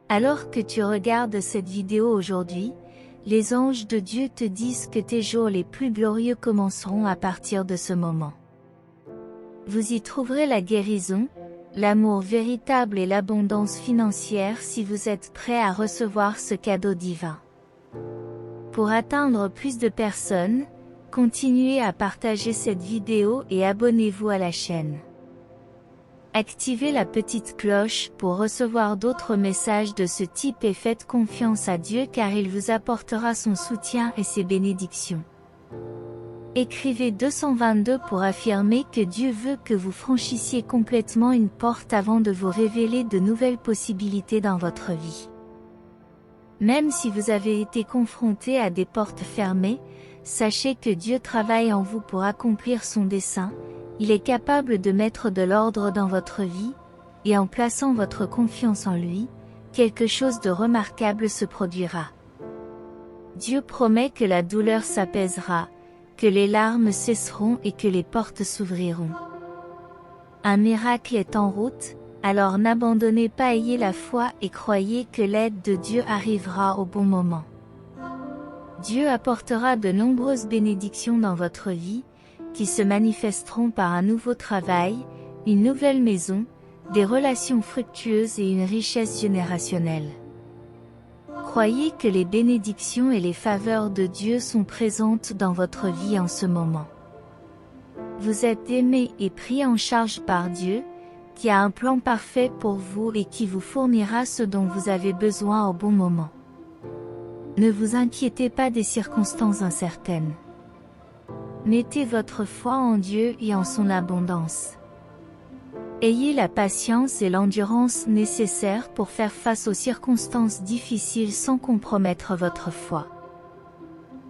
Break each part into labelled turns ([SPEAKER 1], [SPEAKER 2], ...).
[SPEAKER 1] Alors que tu regardes cette vidéo aujourd'hui, les anges de Dieu te disent que tes jours les plus glorieux commenceront à partir de ce moment. Vous y trouverez la guérison, l'amour véritable et l'abondance financière si vous êtes prêt à recevoir ce cadeau divin. Pour atteindre plus de personnes, continuez à partager cette vidéo et abonnez-vous à la chaîne. Activez la petite cloche pour recevoir d'autres messages de ce type et faites confiance à Dieu car il vous apportera son soutien et ses bénédictions. Écrivez 222 pour affirmer que Dieu veut que vous franchissiez complètement une porte avant de vous révéler de nouvelles possibilités dans votre vie. Même si vous avez été confronté à des portes fermées, sachez que Dieu travaille en vous pour accomplir son dessein. Il est capable de mettre de l'ordre dans votre vie, et en plaçant votre confiance en lui, quelque chose de remarquable se produira. Dieu promet que la douleur s'apaisera, que les larmes cesseront et que les portes s'ouvriront. Un miracle est en route, alors n'abandonnez pas, ayez la foi et croyez que l'aide de Dieu arrivera au bon moment. Dieu apportera de nombreuses bénédictions dans votre vie, qui se manifesteront par un nouveau travail, une nouvelle maison, des relations fructueuses et une richesse générationnelle. Croyez que les bénédictions et les faveurs de Dieu sont présentes dans votre vie en ce moment. Vous êtes aimé et pris en charge par Dieu, qui a un plan parfait pour vous et qui vous fournira ce dont vous avez besoin au bon moment. Ne vous inquiétez pas des circonstances incertaines. Mettez votre foi en Dieu et en son abondance. Ayez la patience et l'endurance nécessaires pour faire face aux circonstances difficiles sans compromettre votre foi.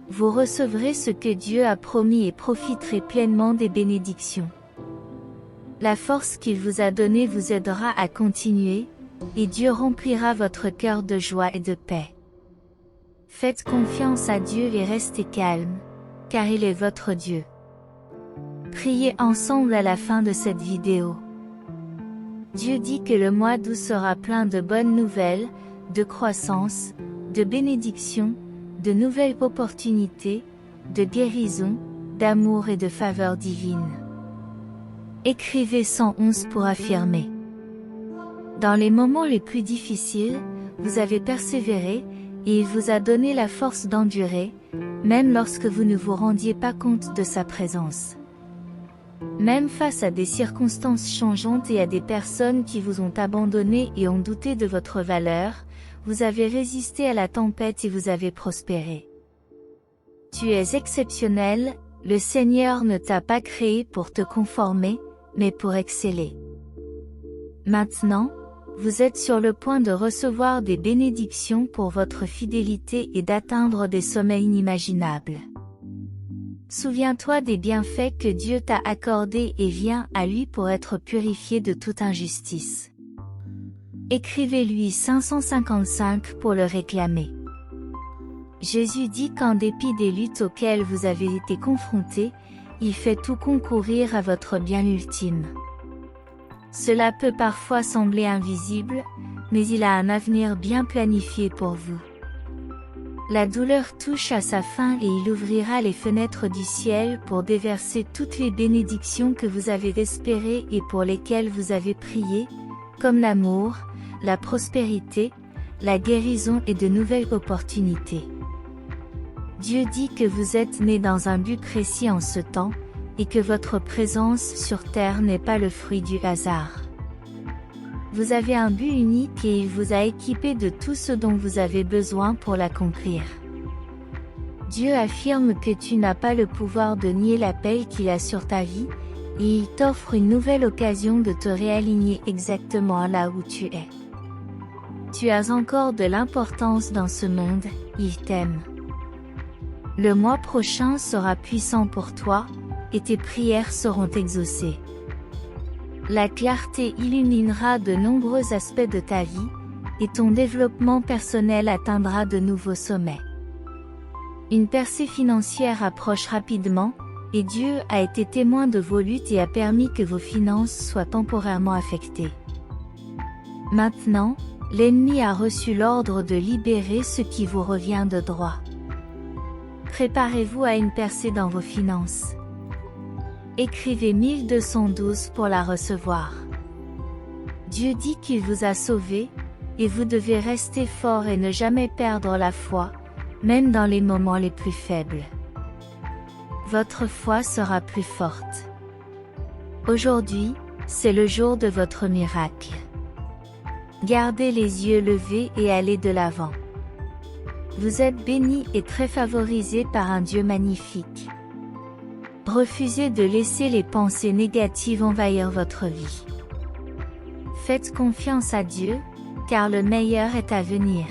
[SPEAKER 1] Vous recevrez ce que Dieu a promis et profiterez pleinement des bénédictions. La force qu'il vous a donnée vous aidera à continuer, et Dieu remplira votre cœur de joie et de paix. Faites confiance à Dieu et restez calme, car il est votre Dieu. Priez ensemble à la fin de cette vidéo. Dieu dit que le mois d'août sera plein de bonnes nouvelles, de croissance, de bénédictions, de nouvelles opportunités, de guérison, d'amour et de faveur divine. Écrivez 111 pour affirmer. Dans les moments les plus difficiles, vous avez persévéré, et il vous a donné la force d'endurer, même lorsque vous ne vous rendiez pas compte de sa présence. Même face à des circonstances changeantes et à des personnes qui vous ont abandonné et ont douté de votre valeur, vous avez résisté à la tempête et vous avez prospéré. Tu es exceptionnel, le Seigneur ne t'a pas créé pour te conformer, mais pour exceller. Maintenant, vous êtes sur le point de recevoir des bénédictions pour votre fidélité et d'atteindre des sommets inimaginables. Souviens-toi des bienfaits que Dieu t'a accordés et viens à lui pour être purifié de toute injustice. Écrivez-lui 555 pour le réclamer. Jésus dit qu'en dépit des luttes auxquelles vous avez été confrontés, il fait tout concourir à votre bien ultime. Cela peut parfois sembler invisible, mais il a un avenir bien planifié pour vous. La douleur touche à sa fin et il ouvrira les fenêtres du ciel pour déverser toutes les bénédictions que vous avez espérées et pour lesquelles vous avez prié, comme l'amour, la prospérité, la guérison et de nouvelles opportunités. Dieu dit que vous êtes né dans un but précis en ce temps, et que votre présence sur terre n'est pas le fruit du hasard. Vous avez un but unique et il vous a équipé de tout ce dont vous avez besoin pour l'accomplir. Dieu affirme que tu n'as pas le pouvoir de nier l'appel qu'il a sur ta vie, et il t'offre une nouvelle occasion de te réaligner exactement là où tu es. Tu as encore de l'importance dans ce monde, il t'aime. Le mois prochain sera puissant pour toi, et tes prières seront exaucées. La clarté illuminera de nombreux aspects de ta vie, et ton développement personnel atteindra de nouveaux sommets. Une percée financière approche rapidement, et Dieu a été témoin de vos luttes et a permis que vos finances soient temporairement affectées. Maintenant, l'ennemi a reçu l'ordre de libérer ce qui vous revient de droit. Préparez-vous à une percée dans vos finances. Écrivez 1212 pour la recevoir. Dieu dit qu'il vous a sauvé, et vous devez rester fort et ne jamais perdre la foi, même dans les moments les plus faibles. Votre foi sera plus forte. Aujourd'hui, c'est le jour de votre miracle. Gardez les yeux levés et allez de l'avant. Vous êtes béni et très favorisé par un Dieu magnifique. Refusez de laisser les pensées négatives envahir votre vie. Faites confiance à Dieu, car le meilleur est à venir.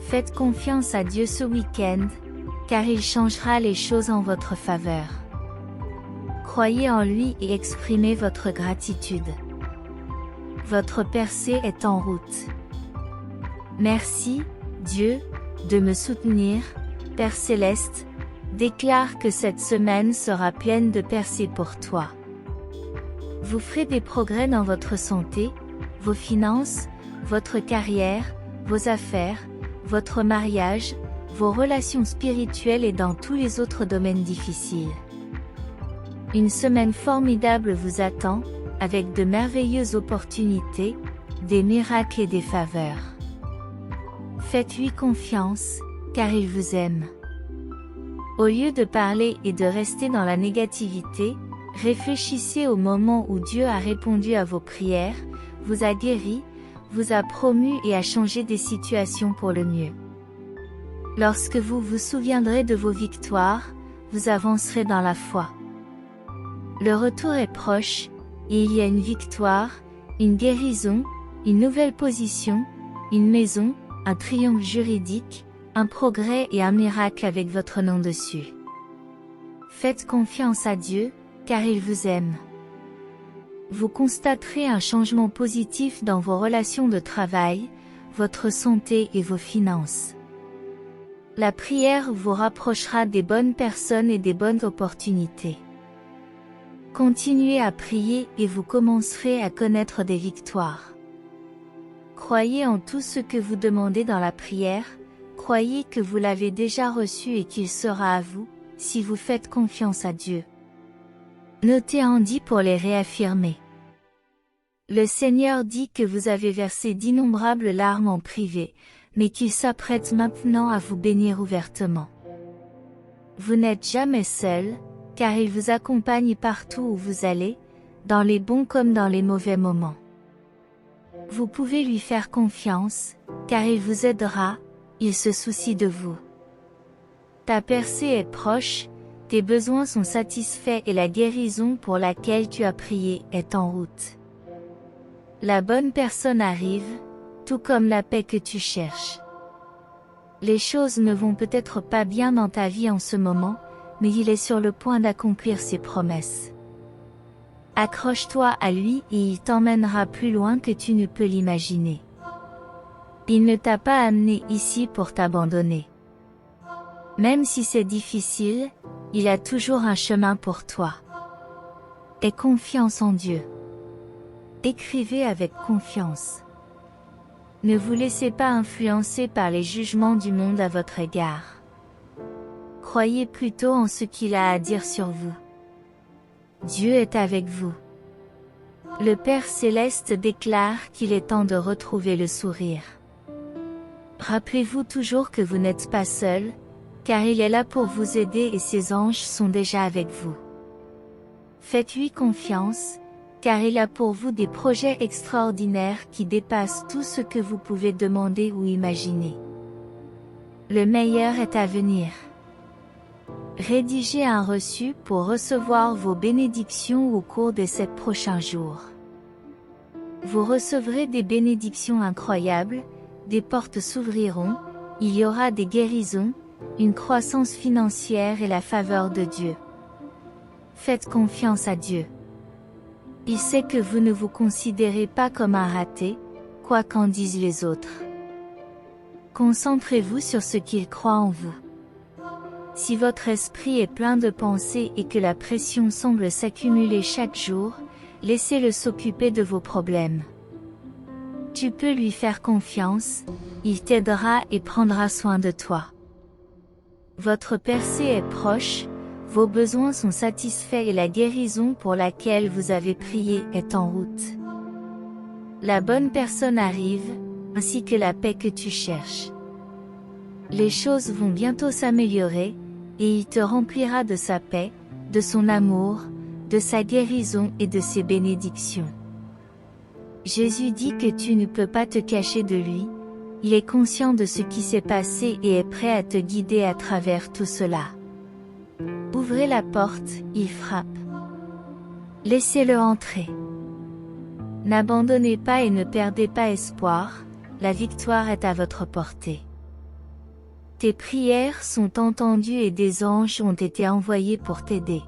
[SPEAKER 1] Faites confiance à Dieu ce week-end, car il changera les choses en votre faveur. Croyez en lui et exprimez votre gratitude. Votre percée est en route. Merci, Dieu, de me soutenir, Père Céleste, déclare que cette semaine sera pleine de percées pour toi. Vous ferez des progrès dans votre santé, vos finances, votre carrière, vos affaires, votre mariage, vos relations spirituelles et dans tous les autres domaines difficiles. Une semaine formidable vous attend, avec de merveilleuses opportunités, des miracles et des faveurs. Faites-lui confiance, car il vous aime. Au lieu de parler et de rester dans la négativité, réfléchissez au moment où Dieu a répondu à vos prières, vous a guéri, vous a promu et a changé des situations pour le mieux. Lorsque vous vous souviendrez de vos victoires, vous avancerez dans la foi. Le retour est proche, et il y a une victoire, une guérison, une nouvelle position, une maison, un triomphe juridique, un progrès et un miracle avec votre nom dessus. Faites confiance à Dieu, car il vous aime. Vous constaterez un changement positif dans vos relations de travail, votre santé et vos finances. La prière vous rapprochera des bonnes personnes et des bonnes opportunités. Continuez à prier et vous commencerez à connaître des victoires. Croyez en tout ce que vous demandez dans la prière, croyez que vous l'avez déjà reçu et qu'il sera à vous, si vous faites confiance à Dieu. Notez en 10 pour les réaffirmer. Le Seigneur dit que vous avez versé d'innombrables larmes en privé, mais qu'il s'apprête maintenant à vous bénir ouvertement. Vous n'êtes jamais seul, car il vous accompagne partout où vous allez, dans les bons comme dans les mauvais moments. Vous pouvez lui faire confiance, car il vous aidera, il se soucie de vous. Ta percée est proche, tes besoins sont satisfaits et la guérison pour laquelle tu as prié est en route. La bonne personne arrive, tout comme la paix que tu cherches. Les choses ne vont peut-être pas bien dans ta vie en ce moment, mais il est sur le point d'accomplir ses promesses. Accroche-toi à lui et il t'emmènera plus loin que tu ne peux l'imaginer. Il ne t'a pas amené ici pour t'abandonner. Même si c'est difficile, il a toujours un chemin pour toi. Aie confiance en Dieu. Écrivez avec confiance. Ne vous laissez pas influencer par les jugements du monde à votre égard. Croyez plutôt en ce qu'il a à dire sur vous. Dieu est avec vous. Le Père Céleste déclare qu'il est temps de retrouver le sourire. Rappelez-vous toujours que vous n'êtes pas seul, car il est là pour vous aider et ses anges sont déjà avec vous. Faites-lui confiance, car il a pour vous des projets extraordinaires qui dépassent tout ce que vous pouvez demander ou imaginer. Le meilleur est à venir. Rédigez un reçu pour recevoir vos bénédictions au cours de ces prochains jours. Vous recevrez des bénédictions incroyables, des portes s'ouvriront, il y aura des guérisons, une croissance financière et la faveur de Dieu. Faites confiance à Dieu. Il sait que vous ne vous considérez pas comme un raté, quoi qu'en disent les autres. Concentrez-vous sur ce qu'il croit en vous. Si votre esprit est plein de pensées et que la pression semble s'accumuler chaque jour, laissez-le s'occuper de vos problèmes. Tu peux lui faire confiance, il t'aidera et prendra soin de toi. Votre percée est proche, vos besoins sont satisfaits et la guérison pour laquelle vous avez prié est en route. La bonne personne arrive, ainsi que la paix que tu cherches. Les choses vont bientôt s'améliorer, et il te remplira de sa paix, de son amour, de sa guérison et de ses bénédictions. Jésus dit que tu ne peux pas te cacher de lui, il est conscient de ce qui s'est passé et est prêt à te guider à travers tout cela. Ouvrez la porte, il frappe. Laissez-le entrer. N'abandonnez pas et ne perdez pas espoir, la victoire est à votre portée. Tes prières sont entendues et des anges ont été envoyés pour t'aider.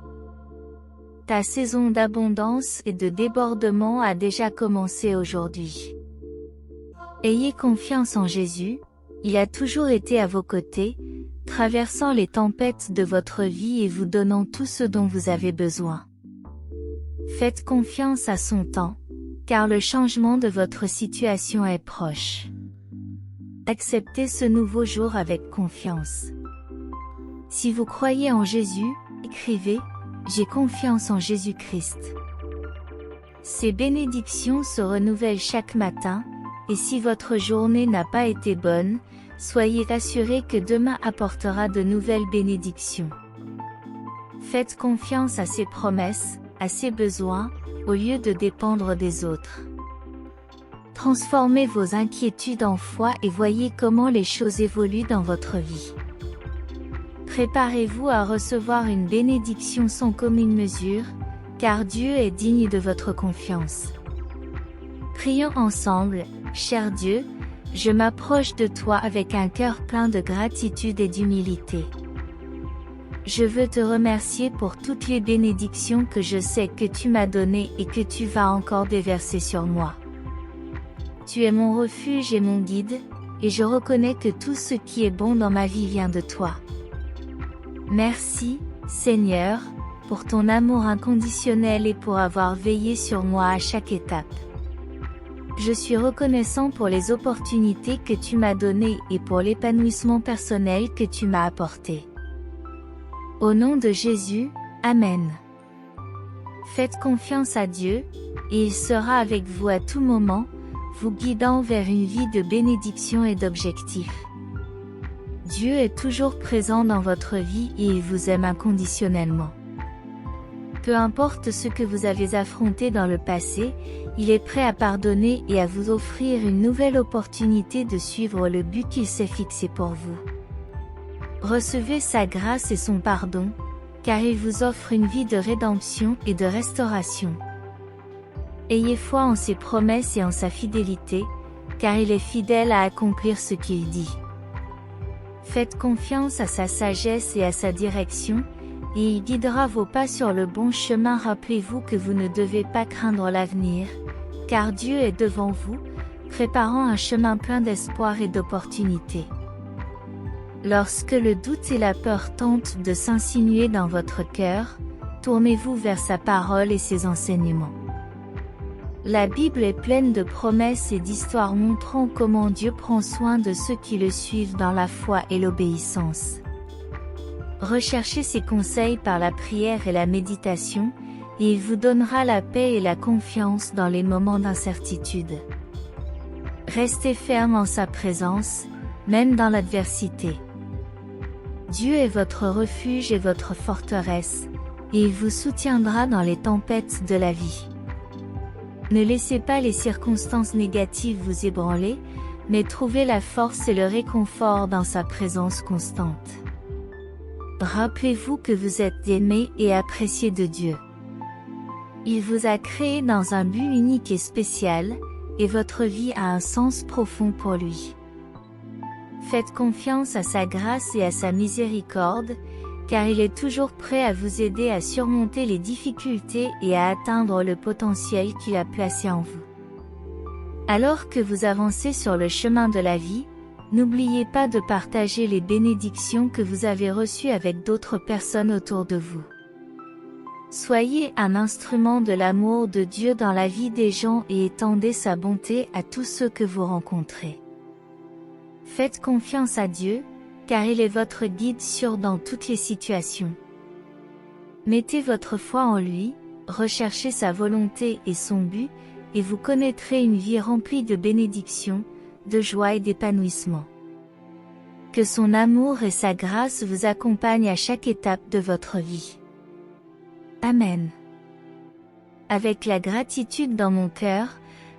[SPEAKER 1] Ta saison d'abondance et de débordement a déjà commencé aujourd'hui. Ayez confiance en Jésus, il a toujours été à vos côtés, traversant les tempêtes de votre vie et vous donnant tout ce dont vous avez besoin. Faites confiance à son temps, car le changement de votre situation est proche. Acceptez ce nouveau jour avec confiance. Si vous croyez en Jésus, écrivez « J'ai confiance en Jésus-Christ ». Ces bénédictions se renouvellent chaque matin, et si votre journée n'a pas été bonne, soyez assurés que demain apportera de nouvelles bénédictions. Faites confiance à ses promesses, à ses besoins, au lieu de dépendre des autres. Transformez vos inquiétudes en foi et voyez comment les choses évoluent dans votre vie. Préparez-vous à recevoir une bénédiction sans commune mesure, car Dieu est digne de votre confiance. Prions ensemble, cher Dieu, je m'approche de toi avec un cœur plein de gratitude et d'humilité. Je veux te remercier pour toutes les bénédictions que je sais que tu m'as données et que tu vas encore déverser sur moi. Tu es mon refuge et mon guide, et je reconnais que tout ce qui est bon dans ma vie vient de toi. Merci, Seigneur, pour ton amour inconditionnel et pour avoir veillé sur moi à chaque étape. Je suis reconnaissant pour les opportunités que tu m'as données et pour l'épanouissement personnel que tu m'as apporté. Au nom de Jésus, Amen. Faites confiance à Dieu, et il sera avec vous à tout moment, vous guidant vers une vie de bénédiction et d'objectifs. Dieu est toujours présent dans votre vie et il vous aime inconditionnellement. Peu importe ce que vous avez affronté dans le passé, il est prêt à pardonner et à vous offrir une nouvelle opportunité de suivre le but qu'il s'est fixé pour vous. Recevez sa grâce et son pardon, car il vous offre une vie de rédemption et de restauration. Ayez foi en ses promesses et en sa fidélité, car il est fidèle à accomplir ce qu'il dit. Faites confiance à sa sagesse et à sa direction, et il guidera vos pas sur le bon chemin. Rappelez-vous que vous ne devez pas craindre l'avenir, car Dieu est devant vous, préparant un chemin plein d'espoir et d'opportunités. Lorsque le doute et la peur tentent de s'insinuer dans votre cœur, tournez-vous vers sa parole et ses enseignements. La Bible est pleine de promesses et d'histoires montrant comment Dieu prend soin de ceux qui le suivent dans la foi et l'obéissance. Recherchez ses conseils par la prière et la méditation, et il vous donnera la paix et la confiance dans les moments d'incertitude. Restez ferme en sa présence, même dans l'adversité. Dieu est votre refuge et votre forteresse, et il vous soutiendra dans les tempêtes de la vie. Ne laissez pas les circonstances négatives vous ébranler, mais trouvez la force et le réconfort dans sa présence constante. Rappelez-vous que vous êtes aimé et apprécié de Dieu. Il vous a créé dans un but unique et spécial, et votre vie a un sens profond pour lui. Faites confiance à sa grâce et à sa miséricorde, car il est toujours prêt à vous aider à surmonter les difficultés et à atteindre le potentiel qu'il a placé en vous. Alors que vous avancez sur le chemin de la vie, n'oubliez pas de partager les bénédictions que vous avez reçues avec d'autres personnes autour de vous. Soyez un instrument de l'amour de Dieu dans la vie des gens et étendez sa bonté à tous ceux que vous rencontrez. Faites confiance à Dieu, car il est votre guide sûr dans toutes les situations. Mettez votre foi en lui, recherchez sa volonté et son but, et vous connaîtrez une vie remplie de bénédictions, de joie et d'épanouissement. Que son amour et sa grâce vous accompagnent à chaque étape de votre vie. Amen. Avec la gratitude dans mon cœur,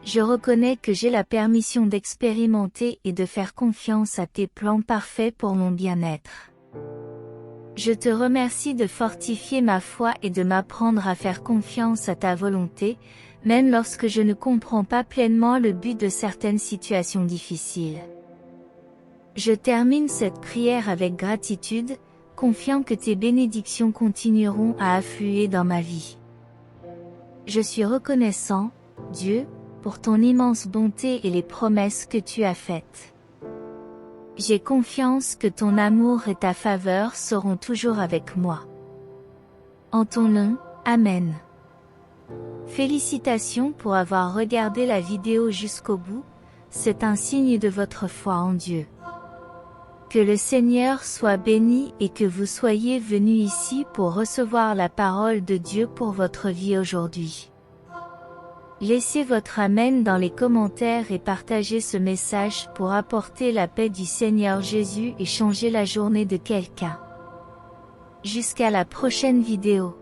[SPEAKER 1] je reconnais que j'ai la permission d'expérimenter et de faire confiance à tes plans parfaits pour mon bien-être. Je te remercie de fortifier ma foi et de m'apprendre à faire confiance à ta volonté, même lorsque je ne comprends pas pleinement le but de certaines situations difficiles. Je termine cette prière avec gratitude, confiant que tes bénédictions continueront à affluer dans ma vie. Je suis reconnaissant, Dieu, pour ton immense bonté et les promesses que tu as faites. J'ai confiance que ton amour et ta faveur seront toujours avec moi. En ton nom, Amen. Félicitations pour avoir regardé la vidéo jusqu'au bout, c'est un signe de votre foi en Dieu. Que le Seigneur soit béni et que vous soyez venus ici pour recevoir la parole de Dieu pour votre vie aujourd'hui. Laissez votre Amen dans les commentaires et partagez ce message pour apporter la paix du Seigneur Jésus et changer la journée de quelqu'un. Jusqu'à la prochaine vidéo.